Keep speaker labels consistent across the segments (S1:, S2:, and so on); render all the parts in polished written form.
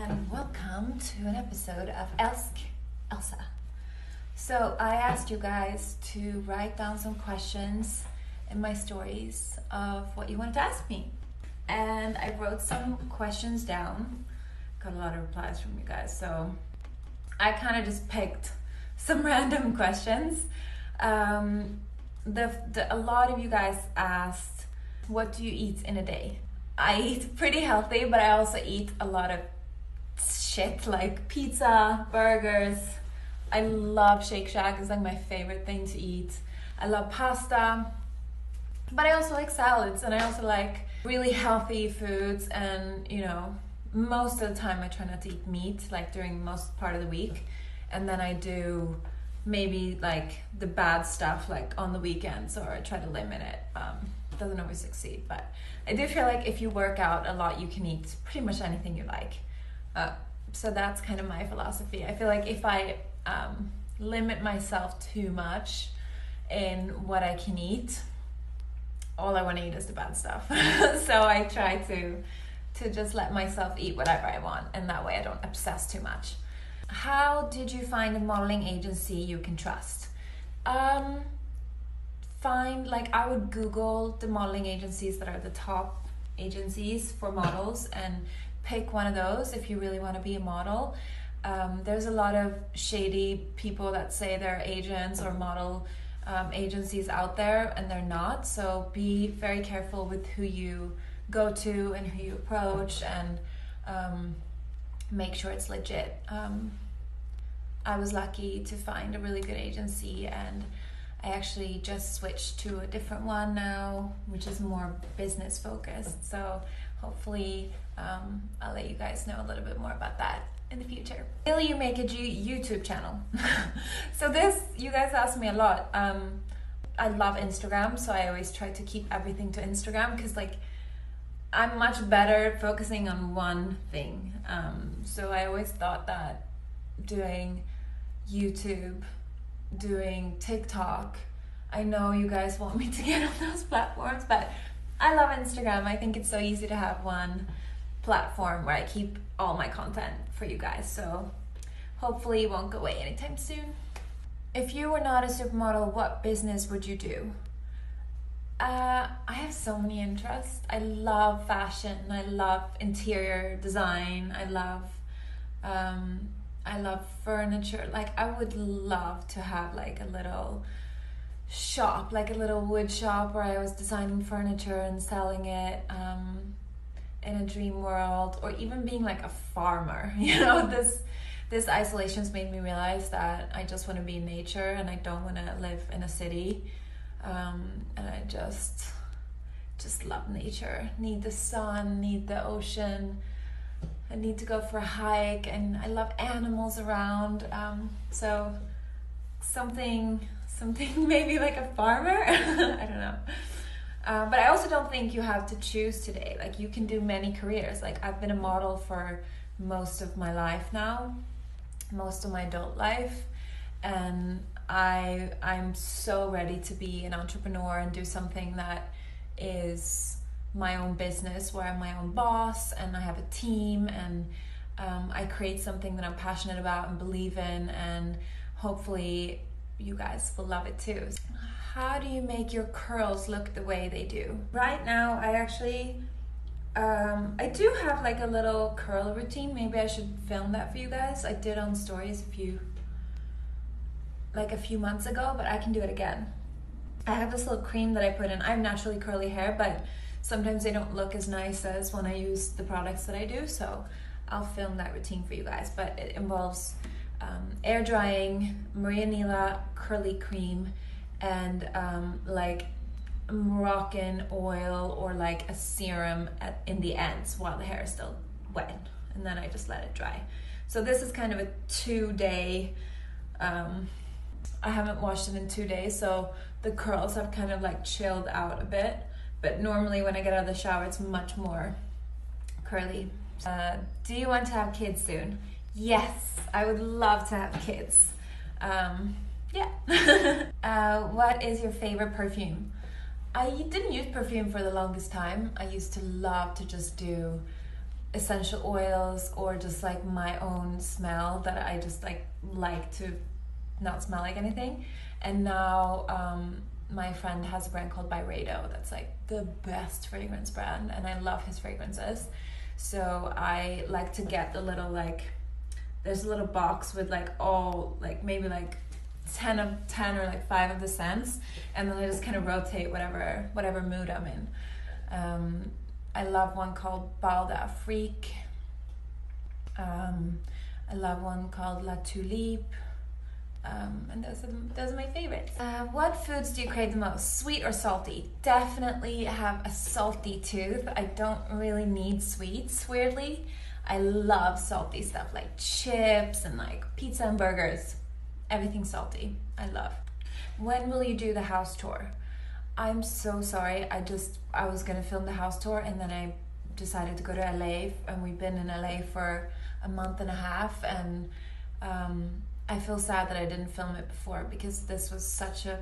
S1: and welcome to an episode of Elsa. So I asked you guys to write down some questions in my stories of what you wanted to ask me. And I wrote some questions down. Got a lot of replies from you guys, so I kind of just picked some random questions. A lot of you guys asked, what do you eat in a day? I eat pretty healthy, but I also eat a lot of shit like pizza, burgers. I love Shake Shack, it's like my favorite thing to eat. I love pasta, but I also like salads, and I also like really healthy foods. And you know, most of the time I try not to eat meat, like during most part of the week, and then I do maybe like the bad stuff like on the weekends, or I try to limit it. Doesn't always succeed, but I do feel like if you work out a lot, you can eat pretty much anything you like. So that's kind of my philosophy. I feel like if I limit myself too much in what I can eat, all I want to eat is the bad stuff. So I try to just let myself eat whatever I want, and that way I don't obsess too much. How did you find a modeling agency you can trust? I would Google the modeling agencies that are the top agencies for models and pick one of those if you really want to be a model. There's a lot of shady people that say they're agents or model agencies out there, and they're not. So be very careful with who you go to and who you approach, and make sure it's legit. I was lucky to find a really good agency, and I actually just switched to a different one now, which is more business focused. So hopefully I'll let you guys know a little bit more about that in the future. Will you make a YouTube channel? So this, you guys ask me a lot. I love Instagram, so I always try to keep everything to Instagram, because like I'm much better focusing on one thing. So I always thought that doing YouTube, doing TikTok, I know you guys want me to get on those platforms, but I love Instagram. I think it's so easy to have one platform where I keep all my content for you guys, so hopefully it won't go away anytime soon. If you were not a supermodel, what business would you do? I have so many interests. I love fashion, I love interior design, I love furniture. Like I would love to have like a little shop, like a little wood shop where I was designing furniture and selling it in a dream world, or even being like a farmer. You know, this isolation's made me realize that I just want to be in nature, and I don't want to live in a city. And I just love nature. Need the sun, need the ocean. I need to go for a hike, and I love animals around. So something maybe like a farmer. I don't know. But I also don't think you have to choose today. Like you can do many careers. Like I've been a model for most of my life now, most of my adult life, and I'm so ready to be an entrepreneur and do something that is my own business, where I'm my own boss and I have a team, and I create something that I'm passionate about and believe in, and hopefully you guys will love it too. How do you make your curls look the way they do? Right now I actually I do have like a little curl routine. Maybe I should film that for you guys. I did on stories a few months ago, but I can do it again. I have this little cream that I put in. I have naturally curly hair, but sometimes they don't look as nice as when I use the products that I do, so I'll film that routine for you guys. But it involves air drying, Maria Nila curly cream, and like Moroccan oil, or like a serum in the ends while the hair is still wet, and then I just let it dry. So this is kind of a 2-day, I haven't washed it in 2 days, so the curls have kind of like chilled out a bit. But normally when I get out of the shower, it's much more curly. Do you want to have kids soon? Yes, I would love to have kids. Yeah. What is your favorite perfume? I didn't use perfume for the longest time. I used to love to just do essential oils or just like my own smell that I just like to not smell like anything. And now my friend has a brand called Byredo that's like the best fragrance brand, and I love his fragrances. So I like to get the little there's a little box with all maybe 10 of 10 or 5 of the scents, and then I just kind of rotate whatever mood I'm in. I love one called Bal d'Afrique. I love one called La Tulipe. And those are my favorites. What foods do you crave the most? Sweet or salty? Definitely have a salty tooth. I don't really need sweets, weirdly. I love salty stuff like chips and pizza and burgers. Everything salty, I love. When will you do the house tour? I'm so sorry. I was gonna film the house tour, and then I decided to go to LA, and we've been in LA for a month and a half, and I feel sad that I didn't film it before because this was such a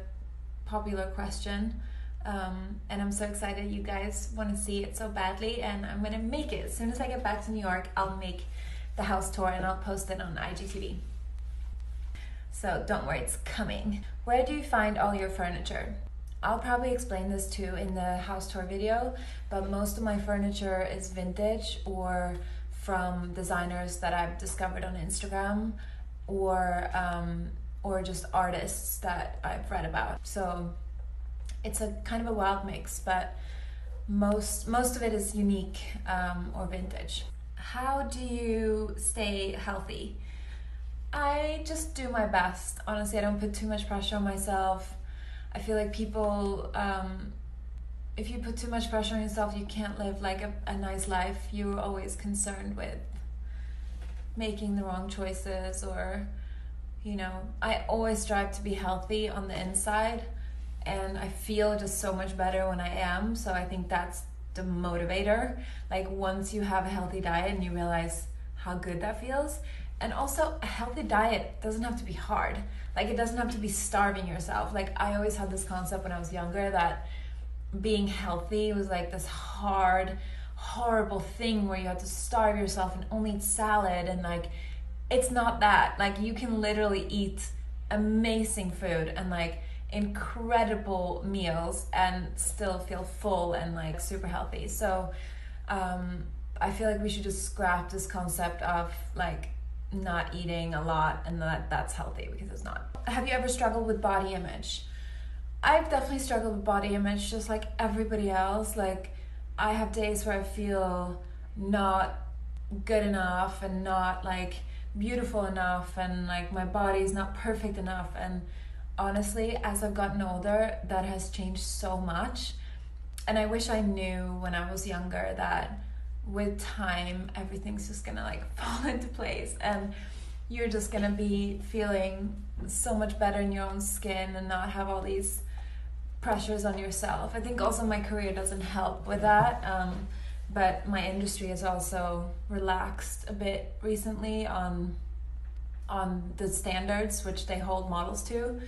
S1: popular question. And I'm so excited you guys want to see it so badly, and I'm gonna make it. As soon as I get back to New York, I'll make the house tour and I'll post it on IGTV. So don't worry, it's coming. Where do you find all your furniture? I'll probably explain this too in the house tour video, but most of my furniture is vintage or from designers that I've discovered on Instagram, or just artists that I've read about. So it's a kind of a wild mix, but most of it is unique or vintage. How do you stay healthy? I just do my best. Honestly, I don't put too much pressure on myself. I feel like people, if you put too much pressure on yourself, you can't live a nice life. You're always concerned with making the wrong choices, or I always strive to be healthy on the inside, and I feel just so much better when I am. So I think that's the motivator. Once you have a healthy diet and you realize how good that feels. And also, a healthy diet doesn't have to be hard. It doesn't have to be starving yourself. I always had this concept when I was younger that being healthy was this hard, horrible thing where you have to starve yourself and only eat salad, and it's not that. You can literally eat amazing food and incredible meals and still feel full and super healthy. So I feel we should just scrap this concept of not eating a lot and that's healthy, because it's not. Have you ever struggled with body image? I've definitely struggled with body image, just like everybody else. I have days where I feel not good enough and not beautiful enough, and my body's not perfect enough. And honestly, as I've gotten older, that has changed so much. And I wish I knew when I was younger that with time, everything's just gonna fall into place, and you're just gonna be feeling so much better in your own skin and not have all these pressures on yourself. I think also my career doesn't help with that, but my industry has also relaxed a bit recently on the standards which they hold models to,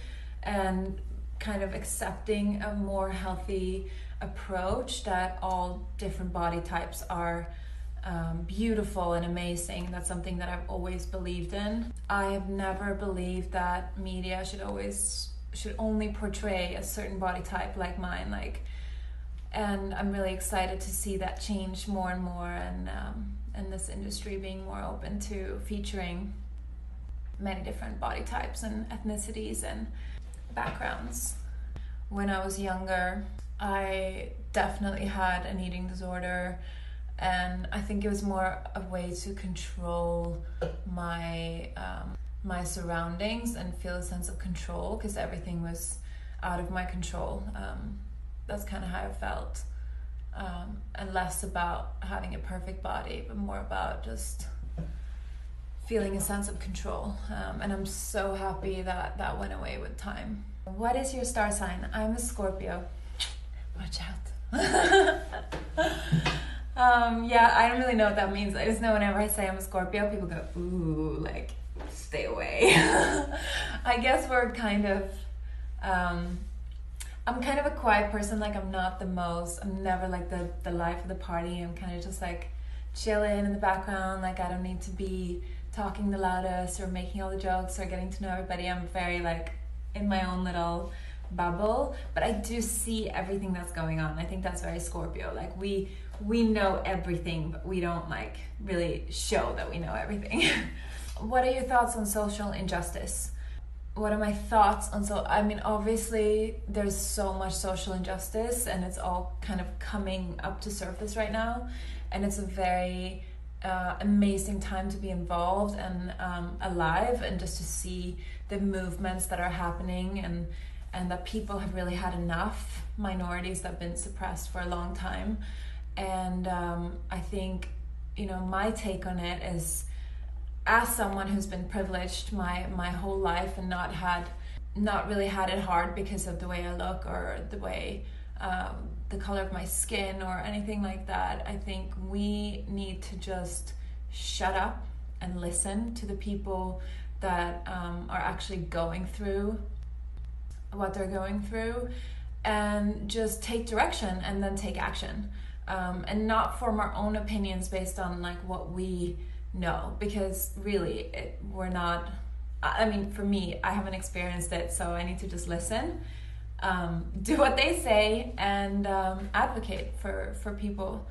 S1: and kind of accepting a more healthy approach that all different body types are beautiful and amazing. That's something that I've always believed in. I have never believed that media should only portray a certain body type like mine, and I'm really excited to see that change more and more, and this industry being more open to featuring many different body types and ethnicities and backgrounds. When I was younger, I definitely had an eating disorder, and I think it was more a way to control my my surroundings and feel a sense of control, because everything was out of my control. That's kind of how I felt, and less about having a perfect body, but more about just feeling a sense of control. And I'm so happy that that went away with time. What is your star sign? I'm a Scorpio. Watch out. Yeah, I don't really know what that means. I just know whenever I say I'm a Scorpio, people go, ooh, stay away. I guess we're kind of, I'm kind of a quiet person. I'm not the most, I'm never the life of the party. I'm kind of just chilling in the background. Like, I don't need to be talking the loudest or making all the jokes or getting to know everybody. I'm very like in my own little bubble, but I do see everything that's going on. I think that's very Scorpio. Like, we know everything, but we don't like really show that we know everything. What are your thoughts on social injustice? What are my thoughts on I mean, obviously there's so much social injustice and it's all kind of coming up to surface right now, and it's a very amazing time to be involved and alive, and just to see the movements that are happening, and that people have really had enough, minorities that have been suppressed for a long time. And I think, you know, my take on it is, as someone who's been privileged my whole life and not really had it hard because of the way I look or the way the color of my skin or anything like that, I think we need to just shut up and listen to the people that are actually going through what they're going through, and just take direction and then take action, and not form our own opinions based on like what we know, because really we're not, I mean, for me, I haven't experienced it, so I need to just listen, do what they say, and advocate for people,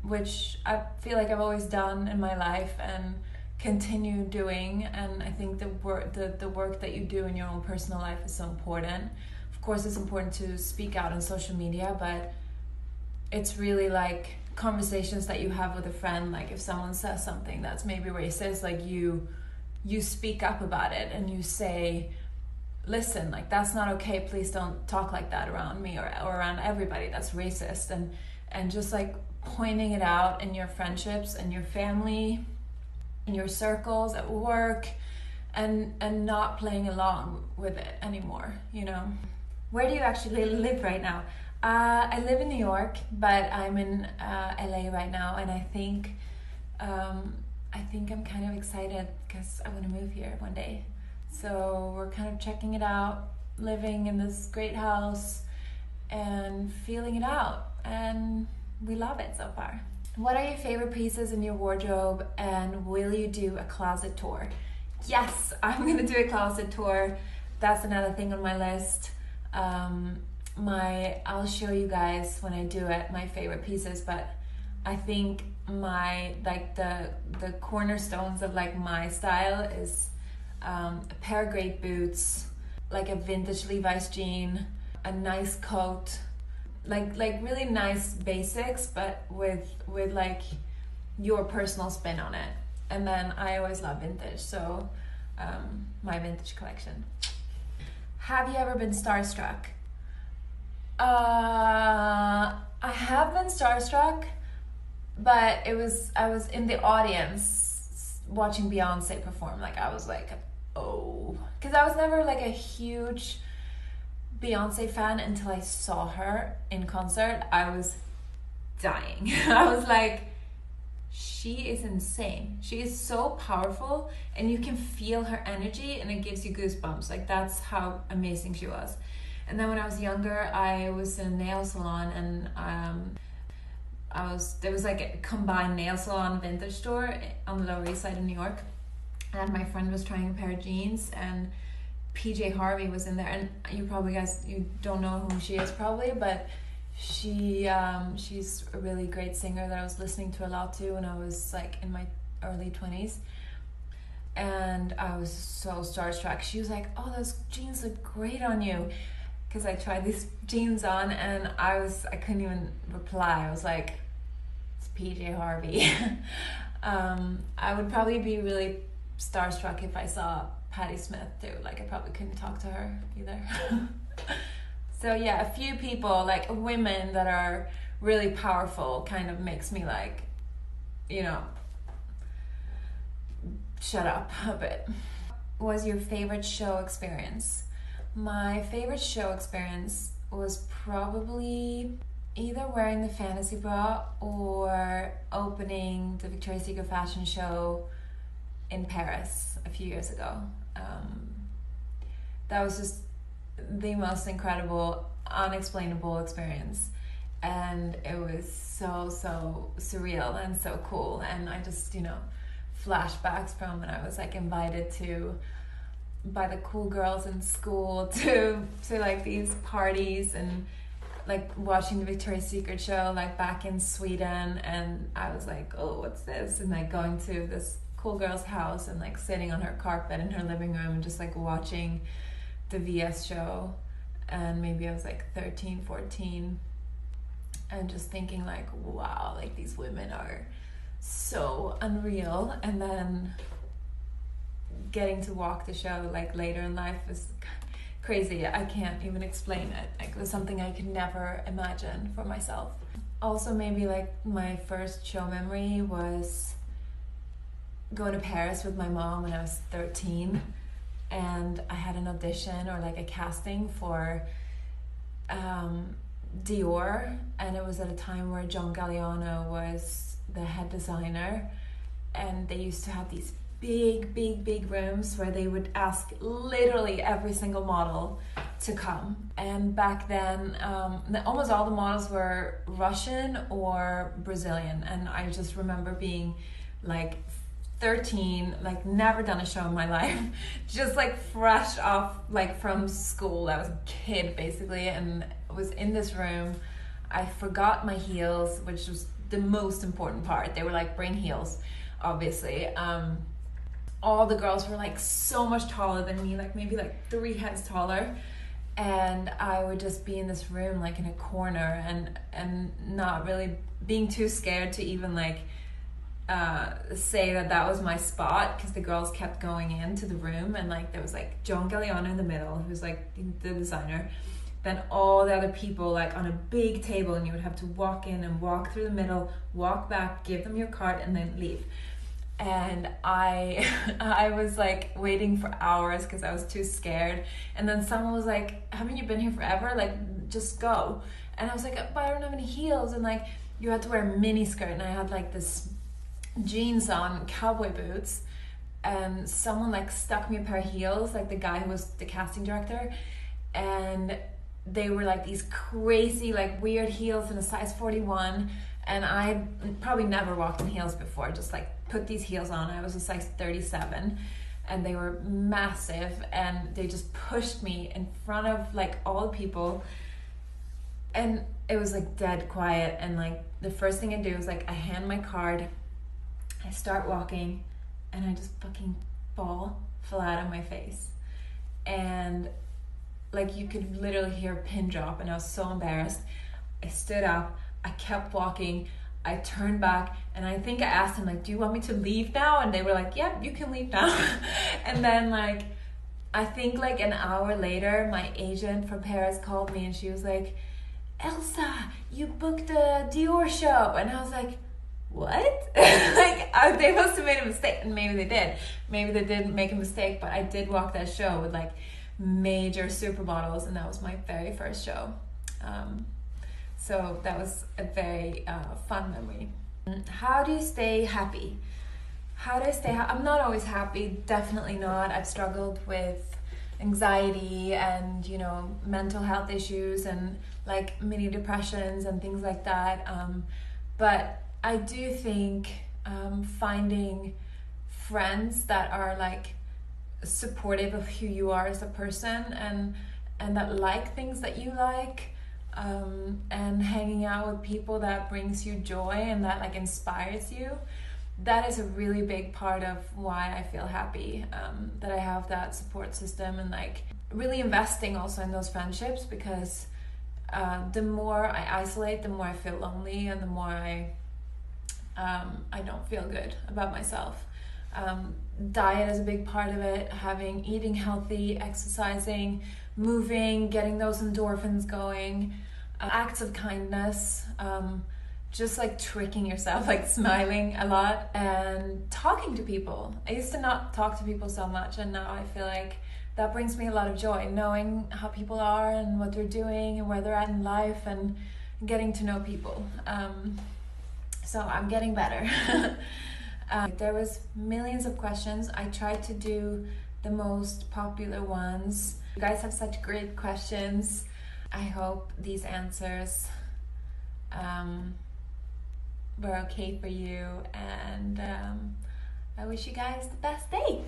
S1: which I feel like I've always done in my life and continue doing. And I think the work that you do in your own personal life is so important. Of course, it's important to speak out on social media, but it's really like conversations that you have with a friend. Like, if someone says something that's maybe racist, like you speak up about it and you say, listen, like, that's not okay, please don't talk like that around me or around everybody, that's racist. And just like pointing it out in your friendships and your family, in your circles at work, and not playing along with it anymore, you know. Where do you actually live right now? I live in New York, but I'm in LA right now, and I think I'm kind of excited because I want to move here one day. So we're kind of checking it out, living in this great house and feeling it out, and we love it so far. What are your favorite pieces in your wardrobe, and will you do a closet tour? Yes, I'm gonna do a closet tour. That's another thing on my list. I'll show you guys when I do it my favorite pieces, but I think my the cornerstones of like my style is a pair of great boots, like a vintage Levi's jean, a nice coat, like really nice basics, but with like your personal spin on it. And then I always love vintage, so my vintage collection. Have you ever been starstruck? I have been starstruck, but I was in the audience watching Beyonce perform. Like, I was like, oh, because I was never like a huge Beyonce fan until I saw her in concert. I was dying. I was like, she is insane. She is so powerful, and you can feel her energy, and it gives you goosebumps. Like, that's how amazing she was. And then when I was younger, I was in a nail salon, and there was like a combined nail salon vintage store on the Lower East Side of New York, and my friend was trying a pair of jeans, and PJ Harvey was in there. And you don't know who she is probably, but she's a really great singer that I was listening to a lot too when I was like in my early 20s, and I was so starstruck. She was like, oh, those jeans look great on you, because I tried these jeans on, and I couldn't even reply. I was like, it's PJ Harvey. I would probably be really starstruck if I saw Patti Smith too. Like, I probably couldn't talk to her either. So yeah, a few people, like women that are really powerful, kind of makes me like, you know, shut up a bit. What was your favorite show experience? My favorite show experience was probably either wearing the fantasy bra or opening the Victoria's Secret fashion show in Paris a few years ago. That was just the most incredible, unexplainable experience. and it was so surreal and so cool. And I just, you know, flashbacks from when I was like invited to by the cool girls in school to like these parties, and like watching the Victoria's Secret show like back in Sweden, and I was like, oh, what's this? And like going to this cool girl's house and like sitting on her carpet in her living room and just like watching the VS show. And maybe I was like 13, 14, and just thinking like, wow, like these women are so unreal. And then getting to walk the show like later in life is crazy. I can't even explain it. Like, it was something I could never imagine for myself. Also, maybe like my first show memory was going to Paris with my mom when I was 13, and I had an audition or like a casting for Dior, and it was at a time where John Galliano was the head designer, and they used to have these big rooms where they would ask literally every single model to come. And back then almost all the models were Russian or Brazilian, and I just remember being like 13, like never done a show in my life, just like fresh off like from school. I was a kid basically, and was in this room. I forgot my heels, which was the most important part. They were like, bring heels, obviously. All the girls were like so much taller than me, like maybe like 3 heads taller, and I would just be in this room like in a corner, and not really being too scared to even like say that was my spot, because the girls kept going into the room, and like there was like John Galliano in the middle, who's like the designer, then all the other people like on a big table, and you would have to walk in and walk through the middle, walk back, give them your card, and then leave. And I was like waiting for hours because I was too scared. And then someone was like, haven't you been here forever? Like, just go. And I was like, but I don't have any heels. And like, you had to wear a mini skirt, and I had like this jeans on, cowboy boots, and someone like stuck me a pair of heels, like the guy who was the casting director, and they were like these crazy like weird heels in a size 41, and I probably never walked in heels before, just like put these heels on. I was a size 37, and they were massive, and they just pushed me in front of like all the people, and it was like dead quiet. And like the first thing I do is like I hand my card, I start walking, and I just fucking fall flat on my face, and like you could literally hear a pin drop, and I was so embarrassed. I stood up, I kept walking, I turned back, and I think I asked him like, do you want me to leave now? And they were like, yeah, you can leave now. And then like I think like an hour later, my agent from Paris called me, and she was like, Elsa, you booked a Dior show. And I was like, what? Like they must have made a mistake. And maybe they did. Maybe they didn't make a mistake, but I did walk that show with like major supermodels, and that was my very first show. So that was a very fun memory. How do you stay happy? How do I stay happy? I'm not always happy, definitely not. I've struggled with anxiety and, you know, mental health issues and like mini depressions and things like that. But I do think finding friends that are like supportive of who you are as a person, and that like things that you like, and hanging out with people that brings you joy and that like inspires you, that is a really big part of why I feel happy, that I have that support system, and like really investing also in those friendships, because the more I isolate, the more I feel lonely, and the more I don't feel good about myself. Diet is a big part of it, eating healthy, exercising, moving, getting those endorphins going, acts of kindness, just like tricking yourself, like smiling a lot, and talking to people. I used to not talk to people so much, and now I feel like that brings me a lot of joy, knowing how people are and what they're doing and where they're at in life, and getting to know people. So I'm getting better. There was millions of questions. I tried to do the most popular ones. You guys have such great questions. I hope these answers we're okay for you, and I wish you guys the best day.